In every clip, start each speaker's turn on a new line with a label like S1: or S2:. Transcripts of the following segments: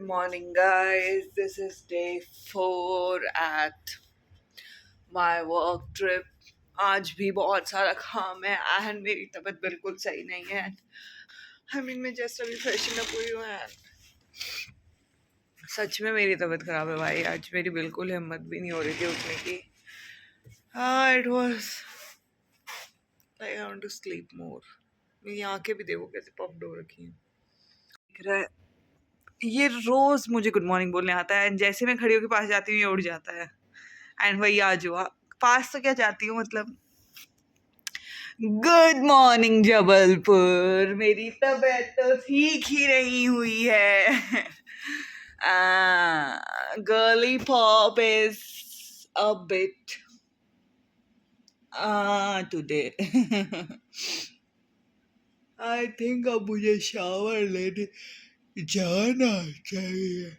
S1: morning, guys. This is day 4 at my work trip. आज भी बहुत सारा काम है एंड मेरी तबीयत बिल्कुल सही नहीं है। मैं जस्ट अभी फ्रेशन अप हुई हूँ एंड सच में मेरी तबीयत खराब है भाई। आज मेरी बिल्कुल हिम्मत भी नहीं हो रही थी उठने की। It was I want to sleep more. मेरी आंखें भी देखो कैसे पफ्ड हो रखी हैं। दिख रहा है ये रोज मुझे गुड मॉर्निंग बोलने आता है एंड जैसे मैं खड़ी होकर पास जाती हूँ ये उड़ जाता है। एंड वही आज हुआ। पास तो क्या जाती हूँ मतलब। Good morning Jabalpur. मेरी तबीयत तो ठीक ही नहीं हुई है। Girly pop is a bit today. I think अब मुझे शावर लेने जाना चाहिए।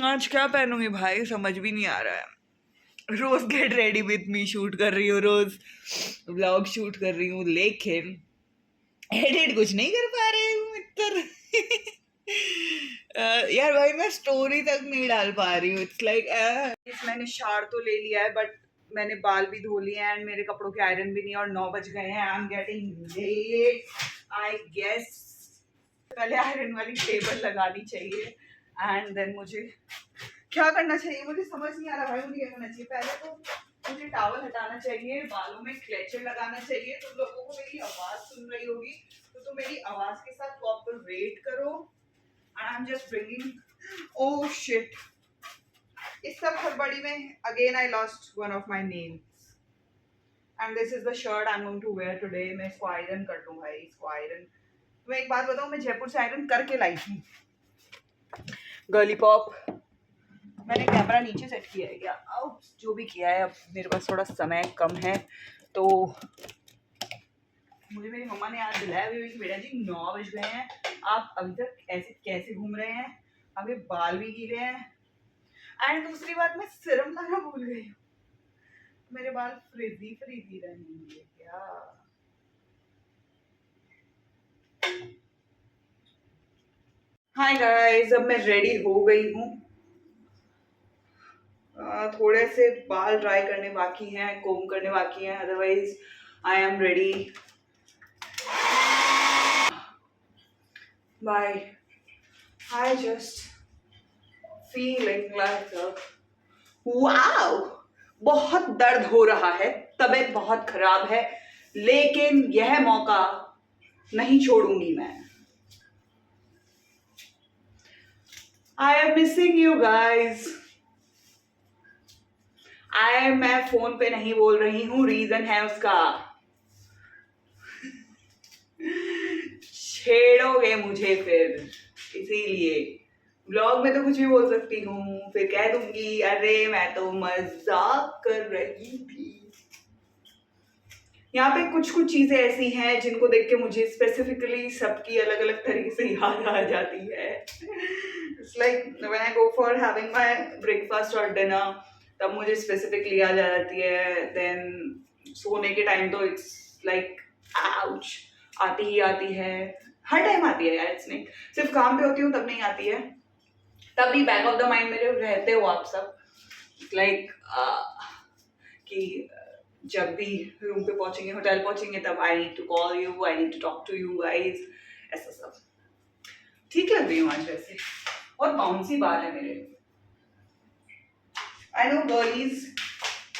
S1: आज क्या पहनूंगी भाई समझ भी नहीं आ रहा है। रोज get ready with me shoot कर रही हूँ, रोज व्लॉग शूट कर रही हूँ, लेकिन एडिट कुछ नहीं कर पा रही हूँ मित्र। यार भाई मैं स्टोरी तक नहीं डाल पा रही हूँ। इट्स लाइक मैंने शार तो ले लिया है बट मैंने बाल भी धो लिए एंड मेरे कपड़ों के आयरन भी नहीं और 9 बज गए हैं। I am getting late I guess. पहले आयरन वाली टेबल लगानी चाहिए एंड देन मुझे क्या करना चाहिए मुझे समझ नहीं आ रहा भाई। मुझे क्या करना चाहिए? पहले तो मुझे टॉवल हटाना चाहिए, बालों में क्लेचर लगाना चाहिए। तो लोगों को मेरी आवाज सुन रही होगी तो तुम मेरी आवाज के साथ कोऑपरेट करो। And I am just bringing oh shit. इस सब हड़बड़ी में again I lost one of my nails and this is the shirt I am going to wear today. मैं इसको आयरन कर दूं भाई, इसको आयरन। तुम्हें एक बात बताऊं, मैं जयपुर से आयरन करके लाई थी। Girly pop. मैंने कैमरा नीचे सेट किया है क्या? अब जो भी किया है, अब मेरे पास थोड़ा समय कम है तो मुझे मेरी मम्मा ने आज दिलाया हुई कि बेटा जी 9 बज गए हैं, आप अभी तक ऐसे कैसे घूम रहे हैं? आपके बाल भी गीले हैं। एंड दूसरी बात, मैं सिरम लाना भूल गई हूँ। मेरे बाल फ्रीजी फ्रीजी रहेंगे क्या? हाय गाइस, अब मैं रेडी हो गई हूँ। थोड़े से बाल ड्राई करने बाकी हैं, कोम करने बाकी हैं, otherwise I am ready. Bye. I just feeling like wow. बहुत दर्द हो रहा है, तबीयत बहुत खराब है, लेकिन यह मौका नहीं छोड़ूंगी मैं। I am missing you guys. मैं फोन पे नहीं बोल रही हूँ, रीजन है उसका। छेड़ोगे मुझे फिर, इसीलिए ब्लॉग में तो कुछ भी बोल सकती हूँ, फिर कह दूंगी अरे मैं तो मजाक कर रही थी। यहाँ पे कुछ कुछ चीजें ऐसी हैं जिनको देख के मुझे स्पेसिफिकली सबकी अलग अलग तरीके से याद आ जाती है। It's like when I go for having my breakfast और डिनर, तब मुझे स्पेसिफिकली याद आ जाती है। देन सोने के टाइम तो इट्स लाइक आउच, आती ही आती है। हर टाइम आती है यार, इट्स नहीं सिर्फ काम पे होती हूँ तब नहीं आती है, तब भी बैक ऑफ द माइंड मेरे रहते हो आप सब। लाइक कि जब भी रूम पे पहुंचेंगे, होटल पहुंचेंगे, तब I need to call you, I need to talk to you guys, ऐसा सब। ठीक लग रही हूँ आज वैसे, और बाउंसी बाल है मेरे। आई नो गर्लीज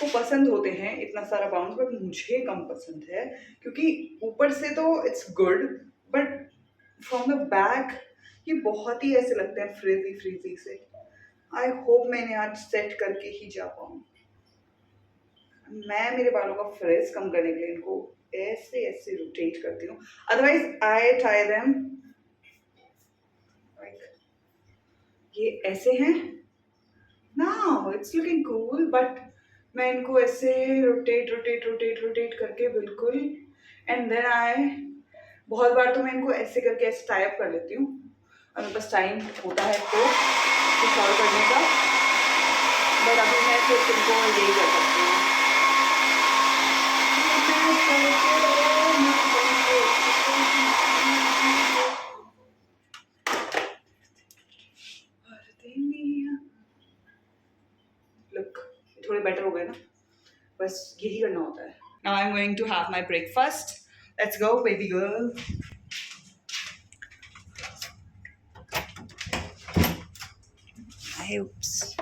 S1: को पसंद होते हैं इतना सारा बाउंस, बट मुझे कम पसंद है क्योंकि ऊपर से तो it's good but from the back ये बहुत ही ऐसे लगते हैं फ्रीजी फ्रीजी से। आई होप मैंने आज सेट करके ही जा पाऊँ। मैं मेरे बालों का फ्रिज कम करने के लिए इनको ऐसे ऐसे रोटेट करती हूँ, अदरवाइज आई टाई देम ये ऐसे हैं now, it's looking cool, but मैं इनको ऐसे रोटेट रोटेट रोटेट रोटेट करके बिल्कुल, एंड देन आई बहुत बार तो मैं इनको ऐसे करके ऐसे टाई अप कर लेती हूँ और मेरे पास टाइम होता है तो सॉल्व करने का, बट अभी मैं सिर्फ इनको यही कर सकती हूँ। बेटर हो गए ना, बस यही करना होता है. Now I'm going to have my breakfast. Let's go, baby girl. Oops.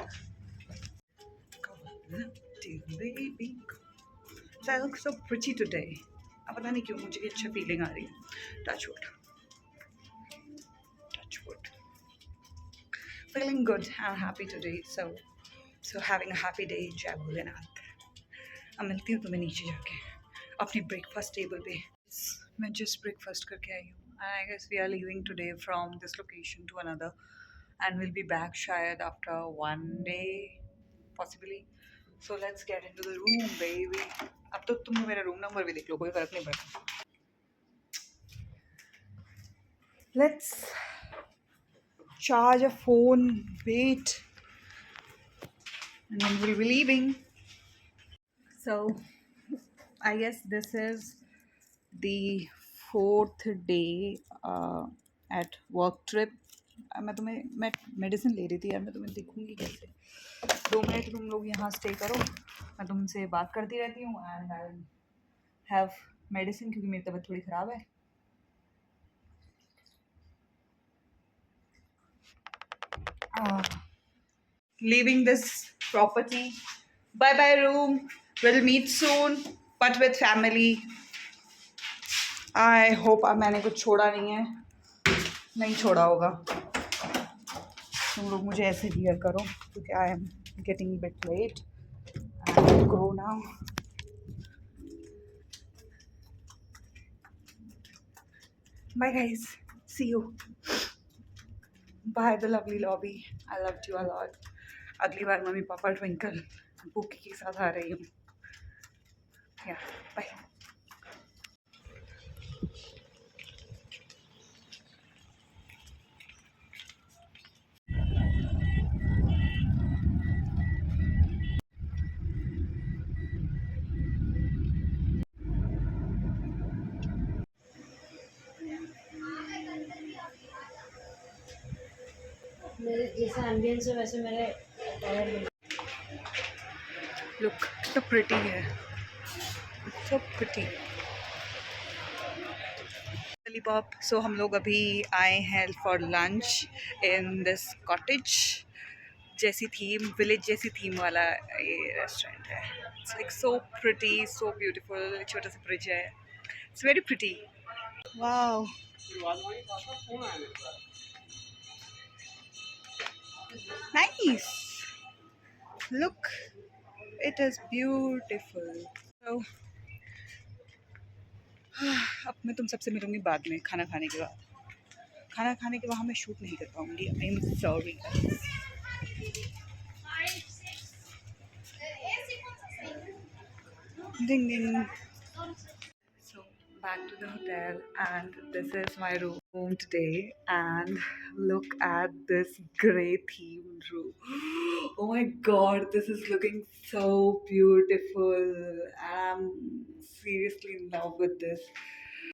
S1: Dear baby. I look so pretty today. अब पता नहीं क्यों मुझे अच्छी फीलिंग आ रही है. Touch wood. Touch wood. Feeling good and happy today. So having a happy day. जय भोलेनाथ. अब मिलती हूँ तुम्हें नीचे जाके अपनी ब्रेकफास्ट टेबल पे. मैं जस्ट ब्रेकफास्ट करके आई हूँ. I guess we are leaving today from this location to another, and we'll be back शायद after 1 day, possibly. So let's get into the room, baby. अब तो तुम मेरा रूम नंबर भी देख लो, कोई फर्क नहीं पड़ता. Let's charge a phone, wait, and then we'll be leaving. So I guess this is the 4th day at work trip. मैं मेडिसिन ले रही थी यार. मैं तुम्हें देखूंगी कैसे. 2 मिनट तुम लोग यहाँ स्टे करो, मैं तुमसे बात करती रहती हूँ. एंड आई हैव मेडिसिन क्योंकि मेरी तबीयत थोड़ी ख़राब है. Leaving this property. Bye bye room. We'll meet soon, but with family. I hope मैंने कुछ छोड़ा नहीं है. नहीं छोड़ा होगा. तुम लोग मुझे ऐसे हियर करो क्योंकि I am getting bit late. I will go now. Bye guys. See you. Bye the lovely lobby. I loved you a lot. अगली बार मम्मी पापा ट्विंकल बुकी के साथ आ रही हूँ. Yeah. Bye. मेरे जैसा एम्बियंस है वैसे मेरे. Look, so pretty है. So pretty. Lollipop. So हम लोग अभी आए हैं for lunch in this cottage. जैसी थीम, विलेज जैसी थीम वाला ये रेस्टोरेंट है. It's like so pretty, so beautiful. छोटा सा ब्रिज है. It's very pretty. Wow. Nice. Look, it is beautiful. So, अब मैं तुम सबसे मिलूंगी बाद में, खाना खाने के बाद. खाना खाने के बाद मैं शूट नहीं कर पाऊंगी. I am sorry. Ding ding. So back to the hotel, and this is my room today. And look at this grey themed room. Oh my god, this is looking so beautiful. I'm seriously in love with this.